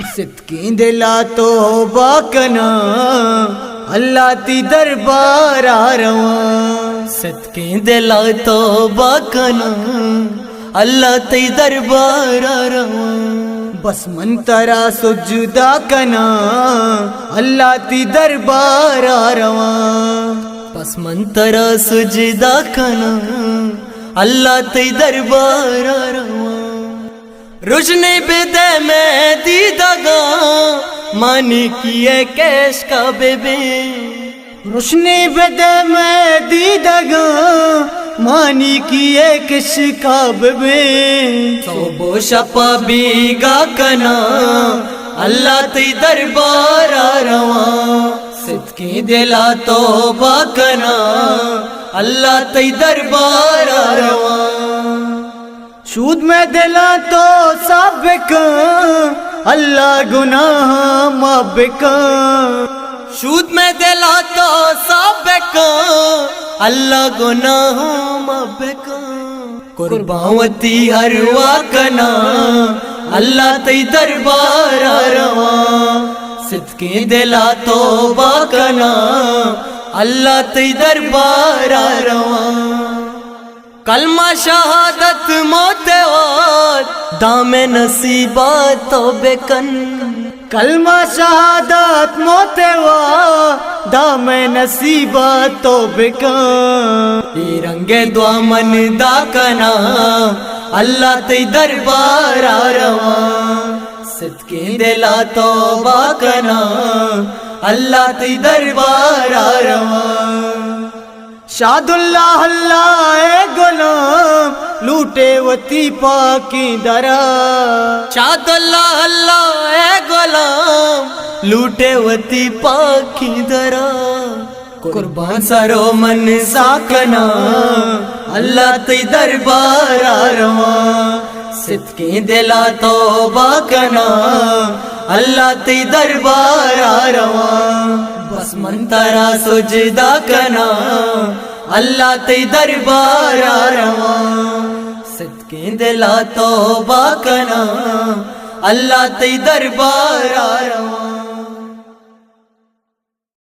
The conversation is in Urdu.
صدقیں دلا توبہ کنا اللہ تی دربار آ رواں، صدقیں دلا توبہ کنا اللہ تی دربار آ رواں، بس من ترا سجدہ کنا اللہ تی دربار آ رواں، بس من ترا سجدہ کنا اللہ تی دربار آ رواں، روشنی بدے میں دیدہ گا مانی کیے کیش کا بے بے، روشنی بدے میں دیدگا مانی کی ایک شکاب بے، توبو شپا بیگا کنا اللہ تی دربار آ رواں، صدقیں دلا توبہ کنا اللہ تی دربار آ رواں، سود میں دلا تو سابق اللہ گناہ مابق، سود میں دلا تو سابق اللہ گناہ مابق، قربانوتی ہر واکنا اللہ تی دربار آ رواں، صدقیں دلا توبہ کنا اللہ تی دربار آ رواں، کلمہ شہادت موت وات دام نصیبات توبے کن، کلمہ شہادت موت وا دام نصیبات توبہ کن، ای رنگ دعا من دا کنا اللہ تی دربار آ رواں، صدقیں دلا توبہ کنا اللہ تی دربار آ رواں، شاد اللہ اللہ اے غلام لوٹے وتی پاکی درا، شاد اللہ اللہ اے غلام لوٹے وتی پاکی درا، قربان سرو من ساکنا اللہ تی دربار آ رواں، صدقیں دلا توبہ کنا اللہ تی دربار آ رواں، بس من ترا سجدہ کنا اللہ تی دربار آ رواں، صدقیں دلا توبہ کنا اللہ تی دربار آ رواں۔